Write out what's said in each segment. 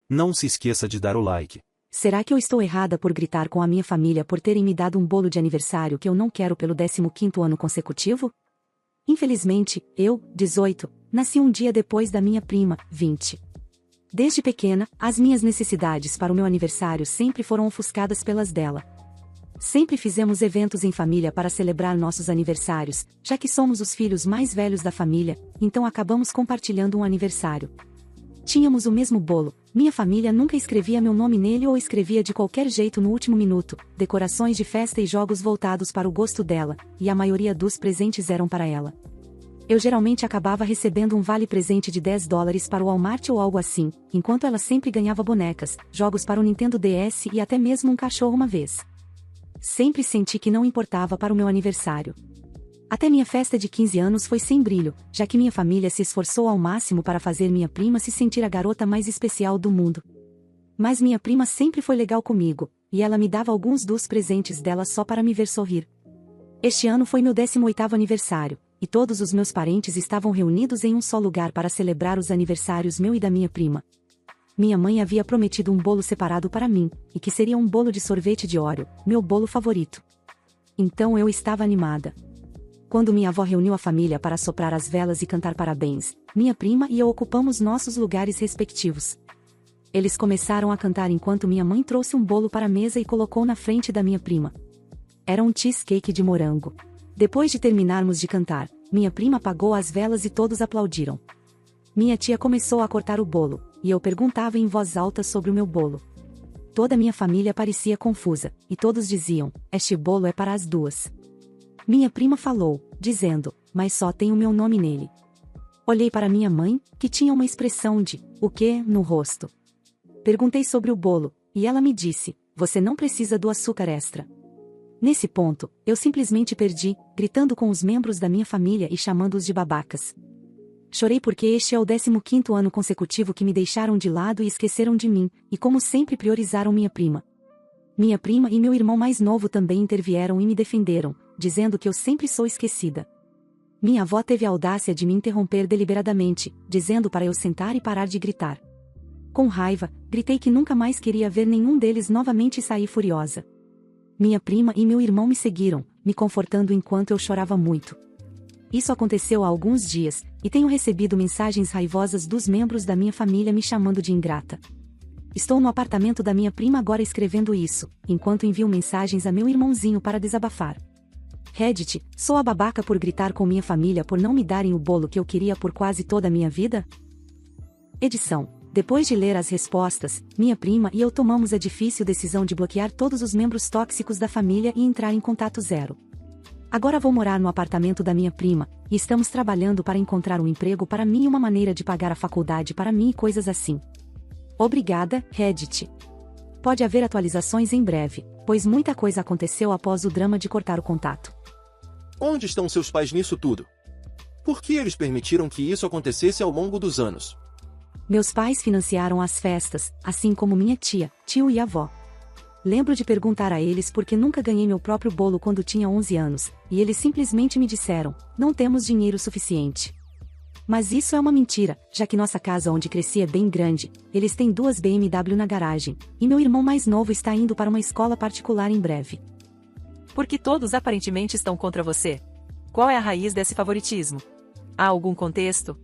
Não se esqueça de dar o like. Será que eu estou errada por gritar com a minha família por terem me dado um bolo de aniversário que eu não quero pelo 15º ano consecutivo? Infelizmente, eu, 18, nasci um dia depois da minha prima, 20. Desde pequena, as minhas necessidades para o meu aniversário sempre foram ofuscadas pelas dela. Sempre fizemos eventos em família para celebrar nossos aniversários, já que somos os filhos mais velhos da família, então acabamos compartilhando um aniversário. Tínhamos o mesmo bolo, minha família nunca escrevia meu nome nele ou escrevia de qualquer jeito no último minuto, decorações de festa e jogos voltados para o gosto dela, e a maioria dos presentes eram para ela. Eu geralmente acabava recebendo um vale-presente de $10 para o Walmart ou algo assim, enquanto ela sempre ganhava bonecas, jogos para o Nintendo DS e até mesmo um cachorro uma vez. Sempre senti que não importava para o meu aniversário. Até minha festa de 15 anos foi sem brilho, já que minha família se esforçou ao máximo para fazer minha prima se sentir a garota mais especial do mundo. Mas minha prima sempre foi legal comigo, e ela me dava alguns dos presentes dela só para me ver sorrir. Este ano foi meu 18º aniversário, e todos os meus parentes estavam reunidos em um só lugar para celebrar os aniversários meu e da minha prima. Minha mãe havia prometido um bolo separado para mim, e que seria um bolo de sorvete de Oreo, meu bolo favorito. Então eu estava animada. Quando minha avó reuniu a família para soprar as velas e cantar parabéns, minha prima e eu ocupamos nossos lugares respectivos. Eles começaram a cantar enquanto minha mãe trouxe um bolo para a mesa e colocou na frente da minha prima. Era um cheesecake de morango. Depois de terminarmos de cantar, minha prima apagou as velas e todos aplaudiram. Minha tia começou a cortar o bolo, e eu perguntava em voz alta sobre o meu bolo. Toda minha família parecia confusa, e todos diziam, este bolo é para as duas. Minha prima falou, dizendo, mas só tem o meu nome nele. Olhei para minha mãe, que tinha uma expressão de, o quê, no rosto. Perguntei sobre o bolo, e ela me disse, você não precisa do açúcar extra. Nesse ponto, eu simplesmente perdi, gritando com os membros da minha família e chamando-os de babacas. Chorei porque este é o 15º ano consecutivo que me deixaram de lado e esqueceram de mim, e como sempre priorizaram minha prima. Minha prima e meu irmão mais novo também intervieram e me defenderam, dizendo que eu sempre sou esquecida. Minha avó teve a audácia de me interromper deliberadamente, dizendo para eu sentar e parar de gritar. Com raiva, gritei que nunca mais queria ver nenhum deles novamente e saí furiosa. Minha prima e meu irmão me seguiram, me confortando enquanto eu chorava muito. Isso aconteceu há alguns dias, e tenho recebido mensagens raivosas dos membros da minha família me chamando de ingrata. Estou no apartamento da minha prima agora escrevendo isso, enquanto envio mensagens a meu irmãozinho para desabafar. Reddit, sou a babaca por gritar com minha família por não me darem o bolo que eu queria por quase toda a minha vida? Edição. Depois de ler as respostas, minha prima e eu tomamos a difícil decisão de bloquear todos os membros tóxicos da família e entrar em contato zero. Agora vou morar no apartamento da minha prima, e estamos trabalhando para encontrar um emprego para mim e uma maneira de pagar a faculdade para mim e coisas assim. Obrigada, Reddit. Pode haver atualizações em breve, pois muita coisa aconteceu após o drama de cortar o contato. Onde estão seus pais nisso tudo? Por que eles permitiram que isso acontecesse ao longo dos anos? Meus pais financiaram as festas, assim como minha tia, tio e avó. Lembro de perguntar a eles por que nunca ganhei meu próprio bolo quando tinha 11 anos, e eles simplesmente me disseram, não temos dinheiro suficiente. Mas isso é uma mentira, já que nossa casa onde cresci é bem grande, eles têm 2 BMW na garagem, e meu irmão mais novo está indo para uma escola particular em breve. Porque todos aparentemente estão contra você. Qual é a raiz desse favoritismo? Há algum contexto?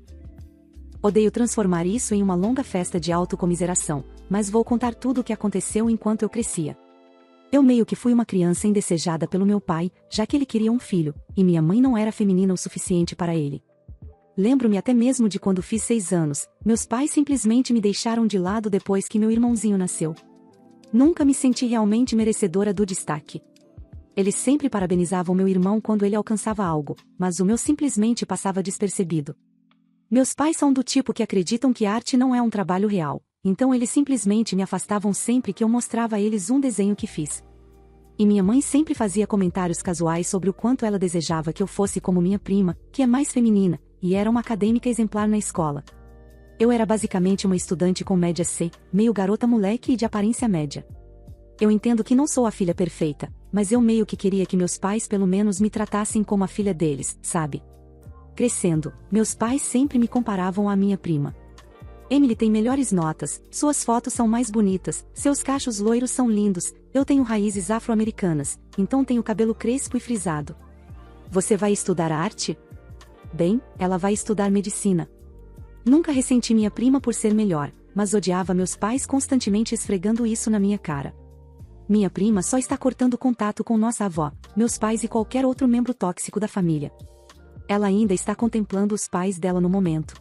Odeio transformar isso em uma longa festa de autocomiseração, mas vou contar tudo o que aconteceu enquanto eu crescia. Eu meio que fui uma criança indesejada pelo meu pai, já que ele queria um filho, e minha mãe não era feminina o suficiente para ele. Lembro-me até mesmo de quando fiz 6 anos, meus pais simplesmente me deixaram de lado depois que meu irmãozinho nasceu. Nunca me senti realmente merecedora do destaque. Eles sempre parabenizavam meu irmão quando ele alcançava algo, mas o meu simplesmente passava despercebido. Meus pais são do tipo que acreditam que arte não é um trabalho real, então eles simplesmente me afastavam sempre que eu mostrava a eles um desenho que fiz. E minha mãe sempre fazia comentários casuais sobre o quanto ela desejava que eu fosse como minha prima, que é mais feminina, e era uma acadêmica exemplar na escola. Eu era basicamente uma estudante com média C, meio garota moleque e de aparência média. Eu entendo que não sou a filha perfeita, mas eu meio que queria que meus pais pelo menos me tratassem como a filha deles, sabe? Crescendo, meus pais sempre me comparavam à minha prima. Emily tem melhores notas, suas fotos são mais bonitas, seus cachos loiros são lindos, eu tenho raízes afro-americanas, então tenho cabelo crespo e frisado. Você vai estudar arte? Bem, ela vai estudar medicina. Nunca ressenti minha prima por ser melhor, mas odiava meus pais constantemente esfregando isso na minha cara. Minha prima só está cortando contato com nossa avó, meus pais e qualquer outro membro tóxico da família. Ela ainda está contemplando os pais dela no momento.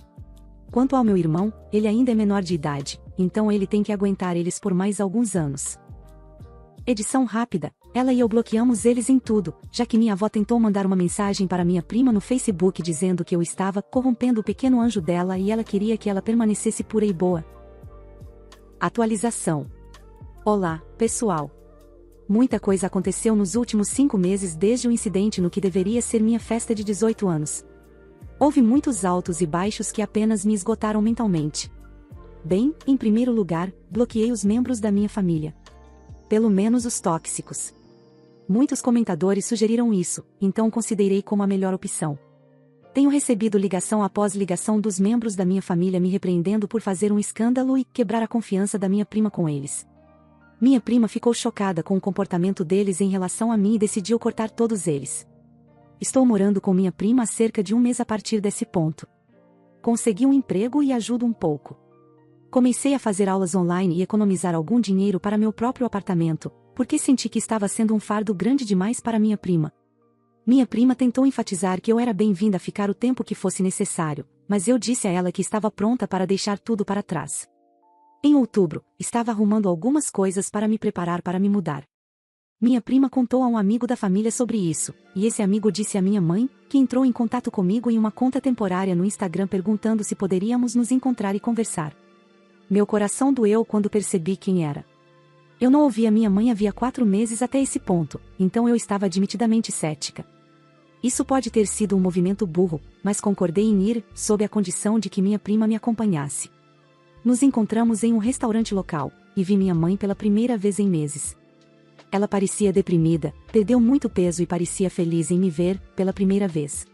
Quanto ao meu irmão, ele ainda é menor de idade, então ele tem que aguentar eles por mais alguns anos. Edição rápida, ela e eu bloqueamos eles em tudo, já que minha avó tentou mandar uma mensagem para minha prima no Facebook dizendo que eu estava corrompendo o pequeno anjo dela e ela queria que ela permanecesse pura e boa. Atualização. Olá, pessoal. Muita coisa aconteceu nos últimos 5 meses desde o incidente no que deveria ser minha festa de 18 anos. Houve muitos altos e baixos que apenas me esgotaram mentalmente. Bem, em primeiro lugar, bloqueei os membros da minha família. Pelo menos os tóxicos. Muitos comentadores sugeriram isso, então considerei como a melhor opção. Tenho recebido ligação após ligação dos membros da minha família me repreendendo por fazer um escândalo e quebrar a confiança da minha prima com eles. Minha prima ficou chocada com o comportamento deles em relação a mim e decidiu cortar todos eles. Estou morando com minha prima há cerca de 1 mês a partir desse ponto. Consegui um emprego e ajudo um pouco. Comecei a fazer aulas online e economizar algum dinheiro para meu próprio apartamento, porque senti que estava sendo um fardo grande demais para minha prima. Minha prima tentou enfatizar que eu era bem-vinda a ficar o tempo que fosse necessário, mas eu disse a ela que estava pronta para deixar tudo para trás. Em outubro, estava arrumando algumas coisas para me preparar para me mudar. Minha prima contou a um amigo da família sobre isso, e esse amigo disse à minha mãe, que entrou em contato comigo em uma conta temporária no Instagram perguntando se poderíamos nos encontrar e conversar. Meu coração doeu quando percebi quem era. Eu não ouvia minha mãe havia 4 meses até esse ponto, então eu estava admitidamente cética. Isso pode ter sido um movimento burro, mas concordei em ir, sob a condição de que minha prima me acompanhasse. Nos encontramos em um restaurante local, e vi minha mãe pela primeira vez em meses. Ela parecia deprimida, perdeu muito peso e parecia feliz em me ver, pela primeira vez.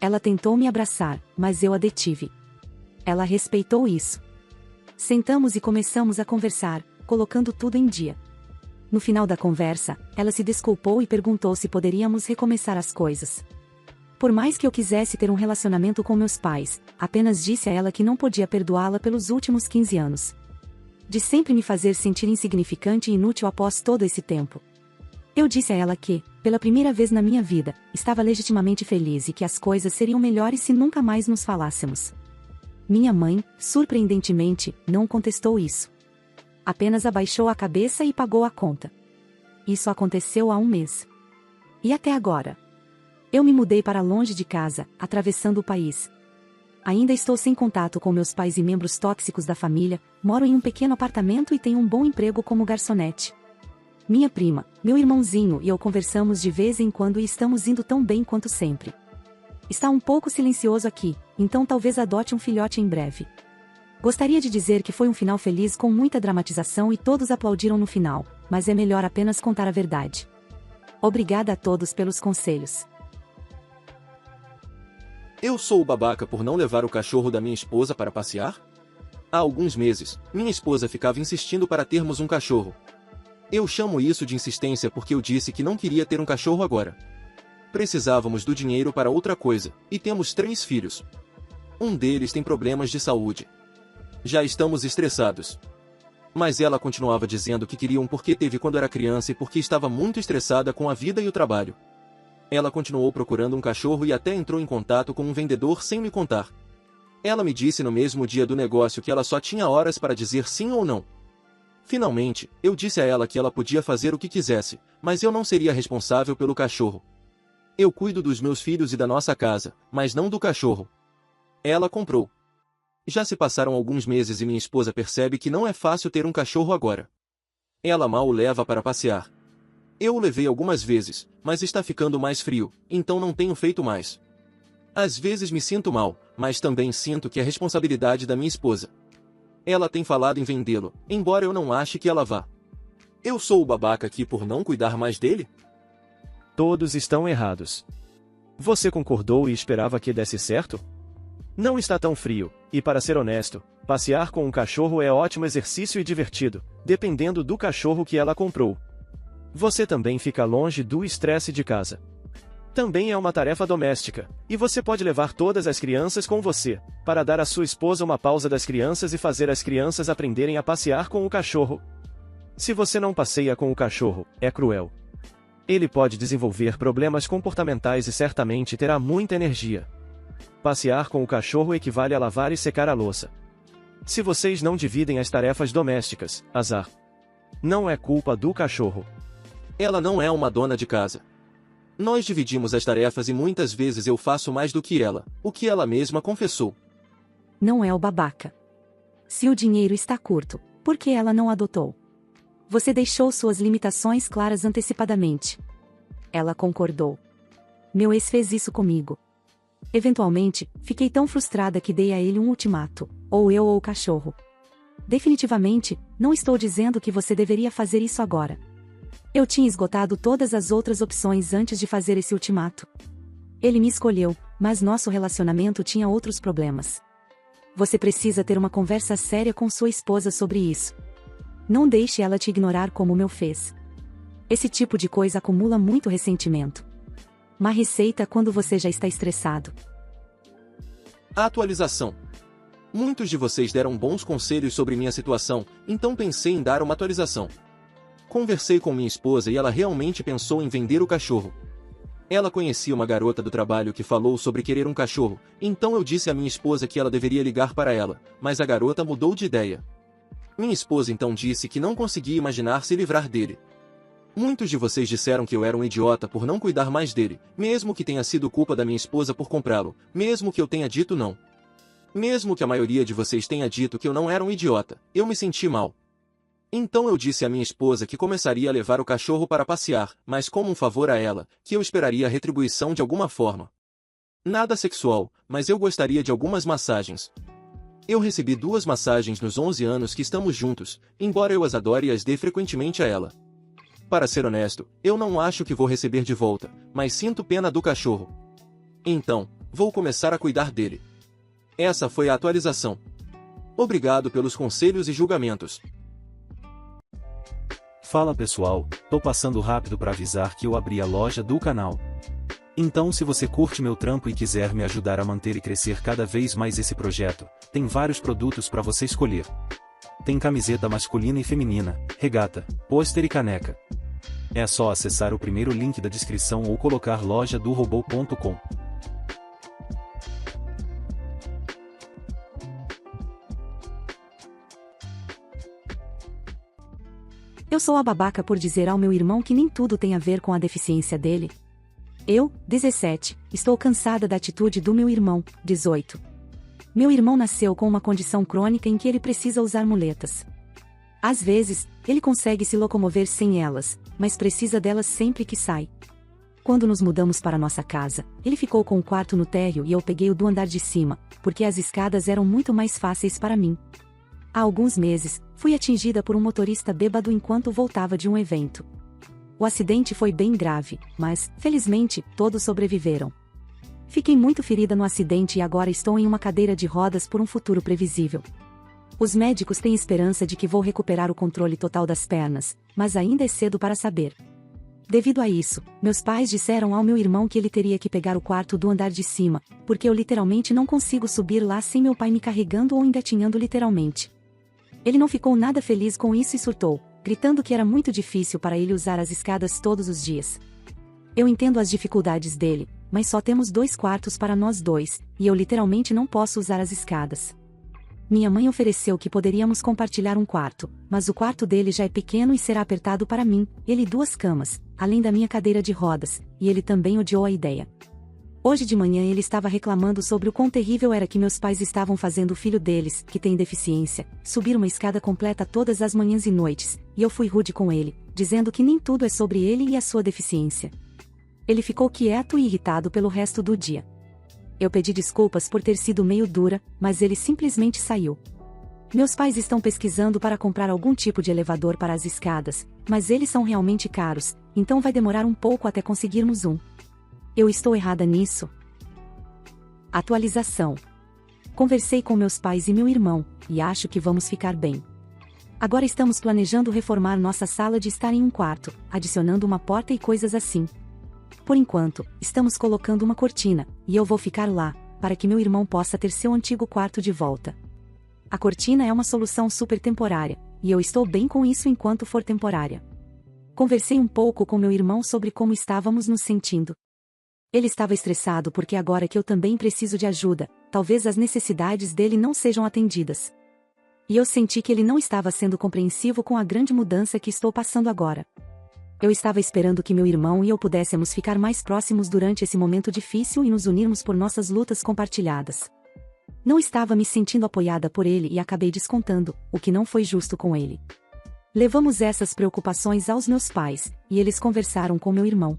Ela tentou me abraçar, mas eu a detive. Ela respeitou isso. Sentamos e começamos a conversar, colocando tudo em dia. No final da conversa, ela se desculpou e perguntou se poderíamos recomeçar as coisas. Por mais que eu quisesse ter um relacionamento com meus pais, apenas disse a ela que não podia perdoá-la pelos últimos 15 anos. De sempre me fazer sentir insignificante e inútil após todo esse tempo. Eu disse a ela que, pela primeira vez na minha vida, estava legitimamente feliz e que as coisas seriam melhores se nunca mais nos falássemos. Minha mãe, surpreendentemente, não contestou isso. Apenas abaixou a cabeça e pagou a conta. Isso aconteceu há 1 mês. E até agora? Eu me mudei para longe de casa, atravessando o país. Ainda estou sem contato com meus pais e membros tóxicos da família, moro em um pequeno apartamento e tenho um bom emprego como garçonete. Minha prima, meu irmãozinho e eu conversamos de vez em quando e estamos indo tão bem quanto sempre. Está um pouco silencioso aqui, então talvez adote um filhote em breve. Gostaria de dizer que foi um final feliz com muita dramatização e todos aplaudiram no final, mas é melhor apenas contar a verdade. Obrigada a todos pelos conselhos. Eu sou o babaca por não levar o cachorro da minha esposa para passear? Há alguns meses, minha esposa ficava insistindo para termos um cachorro. Eu chamo isso de insistência porque eu disse que não queria ter um cachorro agora. Precisávamos do dinheiro para outra coisa, e temos 3 filhos. Um deles tem problemas de saúde. Já estamos estressados. Mas ela continuava dizendo que queria um porque teve quando era criança e porque estava muito estressada com a vida e o trabalho. Ela continuou procurando um cachorro e até entrou em contato com um vendedor sem me contar. Ela me disse no mesmo dia do negócio que ela só tinha horas para dizer sim ou não. Finalmente, eu disse a ela que ela podia fazer o que quisesse, mas eu não seria responsável pelo cachorro. Eu cuido dos meus filhos e da nossa casa, mas não do cachorro. Ela comprou. Já se passaram alguns meses e minha esposa percebe que não é fácil ter um cachorro agora. Ela mal o leva para passear. Eu o levei algumas vezes, mas está ficando mais frio, então não tenho feito mais. Às vezes me sinto mal, mas também sinto que é responsabilidade da minha esposa. Ela tem falado em vendê-lo, embora eu não ache que ela vá. Eu sou o babaca aqui por não cuidar mais dele? Todos estão errados. Você concordou e esperava que desse certo? Não está tão frio, e para ser honesto, passear com um cachorro é ótimo exercício e divertido, dependendo do cachorro que ela comprou. Você também fica longe do estresse de casa. Também é uma tarefa doméstica, e você pode levar todas as crianças com você, para dar à sua esposa uma pausa das crianças e fazer as crianças aprenderem a passear com o cachorro. Se você não passeia com o cachorro, é cruel. Ele pode desenvolver problemas comportamentais e certamente terá muita energia. Passear com o cachorro equivale a lavar e secar a louça. Se vocês não dividem as tarefas domésticas, azar. Não é culpa do cachorro. Ela não é uma dona de casa. Nós dividimos as tarefas e muitas vezes eu faço mais do que ela, o que ela mesma confessou. Não é o babaca. Se o dinheiro está curto, por que ela não adotou? Você deixou suas limitações claras antecipadamente. Ela concordou. Meu ex fez isso comigo. Eventualmente, fiquei tão frustrada que dei a ele um ultimato, ou eu ou o cachorro. Definitivamente, não estou dizendo que você deveria fazer isso agora. Eu tinha esgotado todas as outras opções antes de fazer esse ultimato. Ele me escolheu, mas nosso relacionamento tinha outros problemas. Você precisa ter uma conversa séria com sua esposa sobre isso. Não deixe ela te ignorar como o meu fez. Esse tipo de coisa acumula muito ressentimento. Má receita quando você já está estressado. Atualização. Muitos de vocês deram bons conselhos sobre minha situação, então pensei em dar uma atualização. Conversei com minha esposa e ela realmente pensou em vender o cachorro. Ela conhecia uma garota do trabalho que falou sobre querer um cachorro, então eu disse à minha esposa que ela deveria ligar para ela, mas a garota mudou de ideia. Minha esposa então disse que não conseguia imaginar se livrar dele. Muitos de vocês disseram que eu era um idiota por não cuidar mais dele, mesmo que tenha sido culpa da minha esposa por comprá-lo, mesmo que eu tenha dito não. Mesmo que a maioria de vocês tenha dito que eu não era um idiota, eu me senti mal. Então eu disse à minha esposa que começaria a levar o cachorro para passear, mas como um favor a ela, que eu esperaria a retribuição de alguma forma. Nada sexual, mas eu gostaria de algumas massagens. Eu recebi 2 massagens nos 11 anos que estamos juntos, embora eu as adore e as dê frequentemente a ela. Para ser honesto, eu não acho que vou receber de volta, mas sinto pena do cachorro. Então, vou começar a cuidar dele. Essa foi a atualização. Obrigado pelos conselhos e julgamentos. Fala pessoal, tô passando rápido para avisar que eu abri a loja do canal. Então se você curte meu trampo e quiser me ajudar a manter e crescer cada vez mais esse projeto, tem vários produtos para você escolher. Tem camiseta masculina e feminina, regata, pôster e caneca. É só acessar o primeiro link da descrição ou colocar lojadorobô.com. Eu sou a babaca por dizer ao meu irmão que nem tudo tem a ver com a deficiência dele. Eu, 17, estou cansada da atitude do meu irmão, 18. Meu irmão nasceu com uma condição crônica em que ele precisa usar muletas. Às vezes, ele consegue se locomover sem elas, mas precisa delas sempre que sai. Quando nos mudamos para nossa casa, ele ficou com o quarto no térreo e eu peguei o do andar de cima, porque as escadas eram muito mais fáceis para mim. Há alguns meses, fui atingida por um motorista bêbado enquanto voltava de um evento. O acidente foi bem grave, mas, felizmente, todos sobreviveram. Fiquei muito ferida no acidente e agora estou em uma cadeira de rodas por um futuro previsível. Os médicos têm esperança de que vou recuperar o controle total das pernas, mas ainda é cedo para saber. Devido a isso, meus pais disseram ao meu irmão que ele teria que pegar o quarto do andar de cima, porque eu literalmente não consigo subir lá sem meu pai me carregando ou engatinhando literalmente. Ele não ficou nada feliz com isso e surtou, gritando que era muito difícil para ele usar as escadas todos os dias. Eu entendo as dificuldades dele, mas só temos 2 quartos para nós dois, e eu literalmente não posso usar as escadas. Minha mãe ofereceu que poderíamos compartilhar um quarto, mas o quarto dele já é pequeno e será apertado para mim, ele e 2 camas, além da minha cadeira de rodas, e ele também odiou a ideia. Hoje de manhã ele estava reclamando sobre o quão terrível era que meus pais estavam fazendo o filho deles, que tem deficiência, subir uma escada completa todas as manhãs e noites, e eu fui rude com ele, dizendo que nem tudo é sobre ele e a sua deficiência. Ele ficou quieto e irritado pelo resto do dia. Eu pedi desculpas por ter sido meio dura, mas ele simplesmente saiu. Meus pais estão pesquisando para comprar algum tipo de elevador para as escadas, mas eles são realmente caros, então vai demorar um pouco até conseguirmos um. Eu estou errada nisso? Atualização. Conversei com meus pais e meu irmão, e acho que vamos ficar bem. Agora estamos planejando reformar nossa sala de estar em um quarto, adicionando uma porta e coisas assim. Por enquanto, estamos colocando uma cortina, e eu vou ficar lá, para que meu irmão possa ter seu antigo quarto de volta. A cortina é uma solução super temporária, e eu estou bem com isso enquanto for temporária. Conversei um pouco com meu irmão sobre como estávamos nos sentindo. Ele estava estressado porque agora que eu também preciso de ajuda, talvez as necessidades dele não sejam atendidas. E eu senti que ele não estava sendo compreensivo com a grande mudança que estou passando agora. Eu estava esperando que meu irmão e eu pudéssemos ficar mais próximos durante esse momento difícil e nos unirmos por nossas lutas compartilhadas. Não estava me sentindo apoiada por ele e acabei descontando, o que não foi justo com ele. Levamos essas preocupações aos meus pais, e eles conversaram com meu irmão.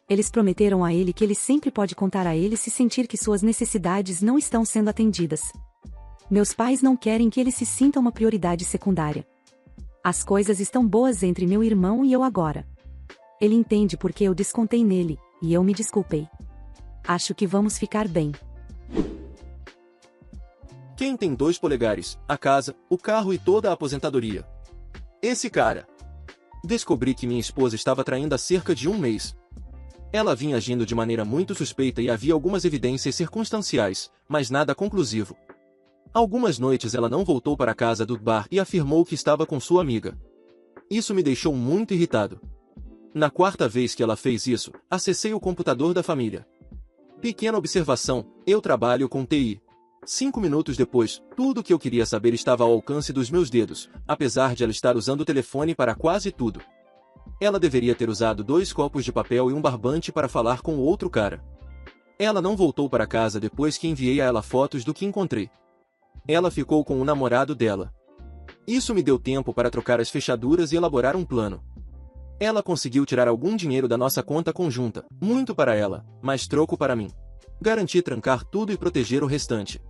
Eles prometeram a ele que ele sempre pode contar a ele se sentir que suas necessidades não estão sendo atendidas. Meus pais não querem que ele se sinta uma prioridade secundária. As coisas estão boas entre meu irmão e eu agora. Ele entende porque eu descontei nele, e eu me desculpei. Acho que vamos ficar bem. Quem tem 2 polegares, a casa, o carro e toda a aposentadoria? Esse cara. Descobri que minha esposa estava traindo há cerca de um mês. Ela vinha agindo de maneira muito suspeita e havia algumas evidências circunstanciais, mas nada conclusivo. Algumas noites ela não voltou para a casa do bar e afirmou que estava com sua amiga. Isso me deixou muito irritado. Na 4ª vez que ela fez isso, acessei o computador da família. Pequena observação, eu trabalho com TI. 5 minutos depois, tudo o que eu queria saber estava ao alcance dos meus dedos, apesar de ela estar usando o telefone para quase tudo. Ela deveria ter usado 2 copos de papel e um barbante para falar com o outro cara. Ela não voltou para casa depois que enviei a ela fotos do que encontrei. Ela ficou com o namorado dela. Isso me deu tempo para trocar as fechaduras e elaborar um plano. Ela conseguiu tirar algum dinheiro da nossa conta conjunta, muito para ela, mas troco para mim. Garanti trancar tudo e proteger o restante.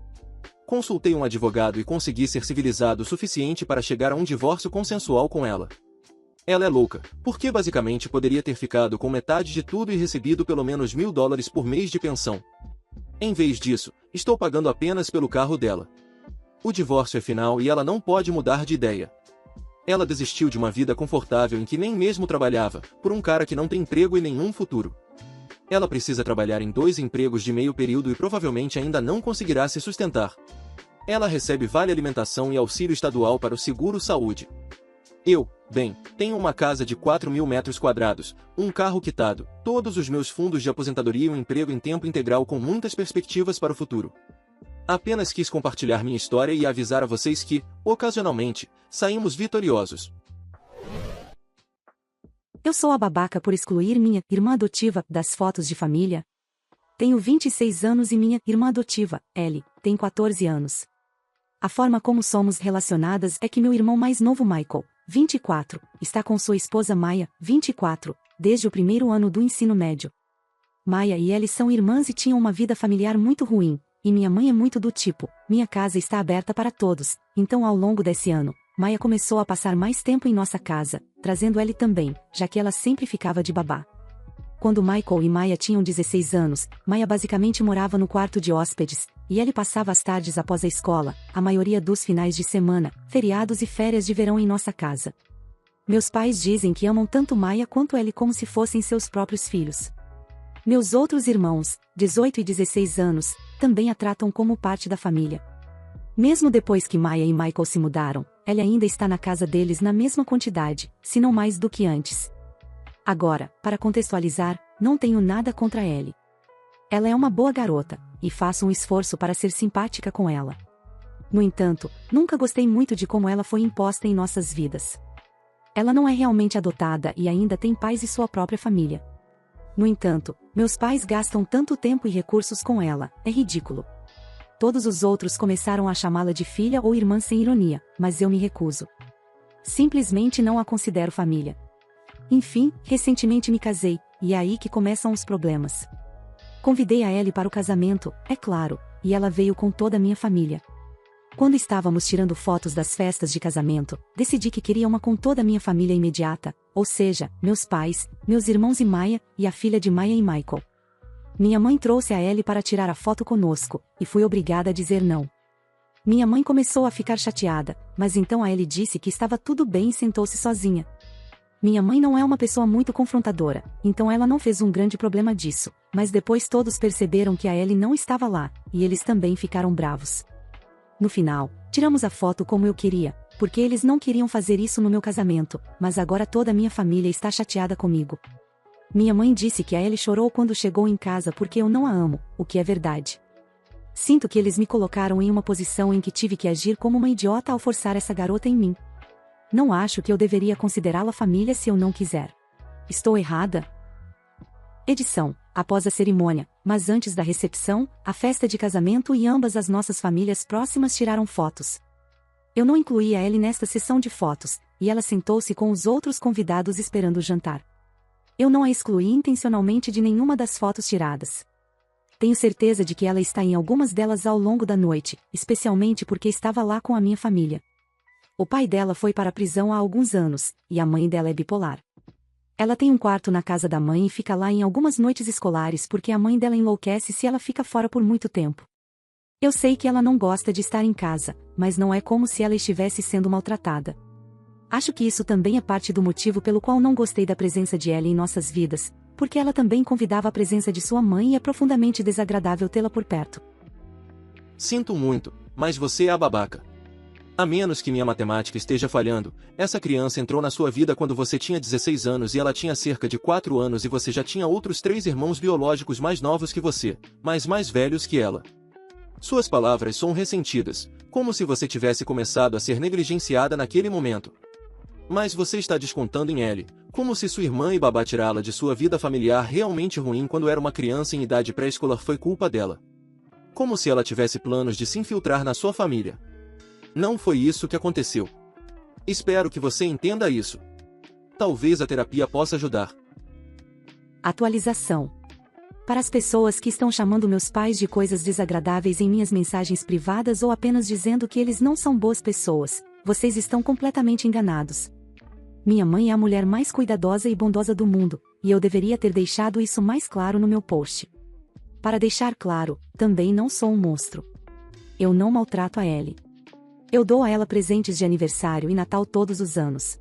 Consultei um advogado e consegui ser civilizado o suficiente para chegar a um divórcio consensual com ela. Ela é louca, porque basicamente poderia ter ficado com metade de tudo e recebido pelo menos $1.000 por mês de pensão. Em vez disso, estou pagando apenas pelo carro dela. O divórcio é final e ela não pode mudar de ideia. Ela desistiu de uma vida confortável em que nem mesmo trabalhava, por um cara que não tem emprego e nenhum futuro. Ela precisa trabalhar em 2 empregos de meio período e provavelmente ainda não conseguirá se sustentar. Ela recebe vale alimentação e auxílio estadual para o seguro-saúde. Eu, bem, tenho uma casa de 4.000 metros quadrados, um carro quitado, todos os meus fundos de aposentadoria e um emprego em tempo integral com muitas perspectivas para o futuro. Apenas quis compartilhar minha história e avisar a vocês que, ocasionalmente, saímos vitoriosos. Eu sou a babaca por excluir minha irmã adotiva das fotos de família. Tenho 26 anos e minha irmã adotiva, Ellie, tem 14 anos. A forma como somos relacionadas é que meu irmão mais novo Michael, 24, está com sua esposa Maya, 24, desde o primeiro ano do ensino médio. Maya e Ellie são irmãs e tinham uma vida familiar muito ruim. E minha mãe é muito do tipo, minha casa está aberta para todos, então ao longo desse ano, Maya começou a passar mais tempo em nossa casa, trazendo Ellie também, já que ela sempre ficava de babá. Quando Michael e Maya tinham 16 anos, Maya basicamente morava no quarto de hóspedes, e Ellie passava as tardes após a escola, a maioria dos finais de semana, feriados e férias de verão em nossa casa. Meus pais dizem que amam tanto Maya quanto Ellie como se fossem seus próprios filhos. Meus outros irmãos, 18 e 16 anos, também a tratam como parte da família. Mesmo depois que Maya e Michael se mudaram, Ellie ainda está na casa deles na mesma quantidade, se não mais do que antes. Agora, para contextualizar, não tenho nada contra Ellie. Ela é uma boa garota, e faço um esforço para ser simpática com ela. No entanto, nunca gostei muito de como ela foi imposta em nossas vidas. Ela não é realmente adotada e ainda tem pais e sua própria família. No entanto, meus pais gastam tanto tempo e recursos com ela, é ridículo. Todos os outros começaram a chamá-la de filha ou irmã sem ironia, mas eu me recuso. Simplesmente não a considero família. Enfim, recentemente me casei, e é aí que começam os problemas. Convidei a Ellie para o casamento, é claro, e ela veio com toda a minha família. Quando estávamos tirando fotos das festas de casamento, decidi que queria uma com toda a minha família imediata, ou seja, meus pais, meus irmãos e Maya, e a filha de Maya e Michael. Minha mãe trouxe a Ellie para tirar a foto conosco, e fui obrigada a dizer não. Minha mãe começou a ficar chateada, mas então a Ellie disse que estava tudo bem e sentou-se sozinha. Minha mãe não é uma pessoa muito confrontadora, então ela não fez um grande problema disso, mas depois todos perceberam que a Ellie não estava lá, e eles também ficaram bravos. No final, tiramos a foto como eu queria, porque eles não queriam fazer isso no meu casamento, mas agora toda a minha família está chateada comigo. Minha mãe disse que a Ellie chorou quando chegou em casa porque eu não a amo, o que é verdade. Sinto que eles me colocaram em uma posição em que tive que agir como uma idiota ao forçar essa garota em mim. Não acho que eu deveria considerá-la família se eu não quiser. Estou errada? Edição: após a cerimônia, mas antes da recepção, a festa de casamento e ambas as nossas famílias próximas tiraram fotos. Eu não incluí a Ellie nesta sessão de fotos, e ela sentou-se com os outros convidados esperando o jantar. Eu não a excluí intencionalmente de nenhuma das fotos tiradas. Tenho certeza de que ela está em algumas delas ao longo da noite, especialmente porque estava lá com a minha família. O pai dela foi para a prisão há alguns anos, e a mãe dela é bipolar. Ela tem um quarto na casa da mãe e fica lá em algumas noites escolares porque a mãe dela enlouquece se ela fica fora por muito tempo. Eu sei que ela não gosta de estar em casa, mas não é como se ela estivesse sendo maltratada. Acho que isso também é parte do motivo pelo qual não gostei da presença de Ellie em nossas vidas, porque ela também convidava a presença de sua mãe e é profundamente desagradável tê-la por perto. Sinto muito, mas você é a babaca. A menos que minha matemática esteja falhando, essa criança entrou na sua vida quando você tinha 16 anos e ela tinha cerca de 4 anos e você já tinha outros 3 irmãos biológicos mais novos que você, mas mais velhos que ela. Suas palavras são ressentidas, como se você tivesse começado a ser negligenciada naquele momento. Mas você está descontando em Ellie, como se sua irmã e babá tirá-la de sua vida familiar realmente ruim quando era uma criança em idade pré-escolar foi culpa dela. Como se ela tivesse planos de se infiltrar na sua família. Não foi isso que aconteceu. Espero que você entenda isso. Talvez a terapia possa ajudar. Atualização. Para as pessoas que estão chamando meus pais de coisas desagradáveis em minhas mensagens privadas ou apenas dizendo que eles não são boas pessoas, vocês estão completamente enganados. Minha mãe é a mulher mais cuidadosa e bondosa do mundo, e eu deveria ter deixado isso mais claro no meu post. Para deixar claro, também não sou um monstro. Eu não maltrato a Ellie. Eu dou a ela presentes de aniversário e Natal todos os anos.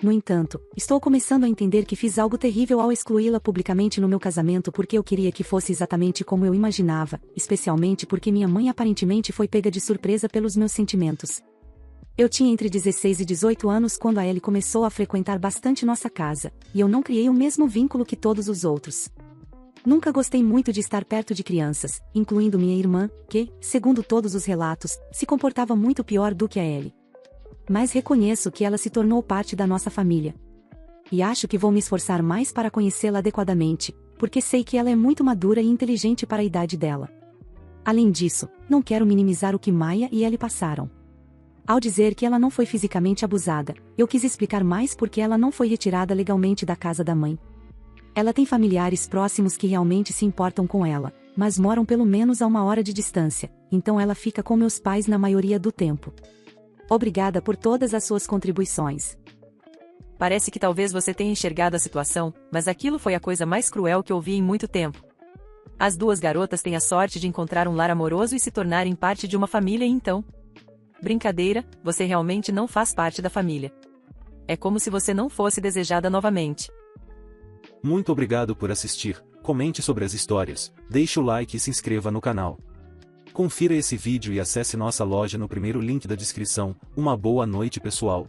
No entanto, estou começando a entender que fiz algo terrível ao excluí-la publicamente no meu casamento porque eu queria que fosse exatamente como eu imaginava, especialmente porque minha mãe aparentemente foi pega de surpresa pelos meus sentimentos. Eu tinha entre 16 e 18 anos quando a Ellie começou a frequentar bastante nossa casa, e eu não criei o mesmo vínculo que todos os outros. Nunca gostei muito de estar perto de crianças, incluindo minha irmã, que, segundo todos os relatos, se comportava muito pior do que a Ellie. Mas reconheço que ela se tornou parte da nossa família. E acho que vou me esforçar mais para conhecê-la adequadamente, porque sei que ela é muito madura e inteligente para a idade dela. Além disso, não quero minimizar o que Maya e Ellie passaram. Ao dizer que ela não foi fisicamente abusada, eu quis explicar mais porque ela não foi retirada legalmente da casa da mãe. Ela tem familiares próximos que realmente se importam com ela, mas moram pelo menos a 1 hora de distância, então ela fica com meus pais na maioria do tempo. Obrigada por todas as suas contribuições. Parece que talvez você tenha enxergado a situação, mas aquilo foi a coisa mais cruel que ouvi em muito tempo. As duas garotas têm a sorte de encontrar um lar amoroso e se tornarem parte de uma família e então... Brincadeira, você realmente não faz parte da família. É como se você não fosse desejada novamente. Muito obrigado por assistir, comente sobre as histórias, deixe o like e se inscreva no canal. Confira esse vídeo e acesse nossa loja no primeiro link da descrição. Uma boa noite, pessoal.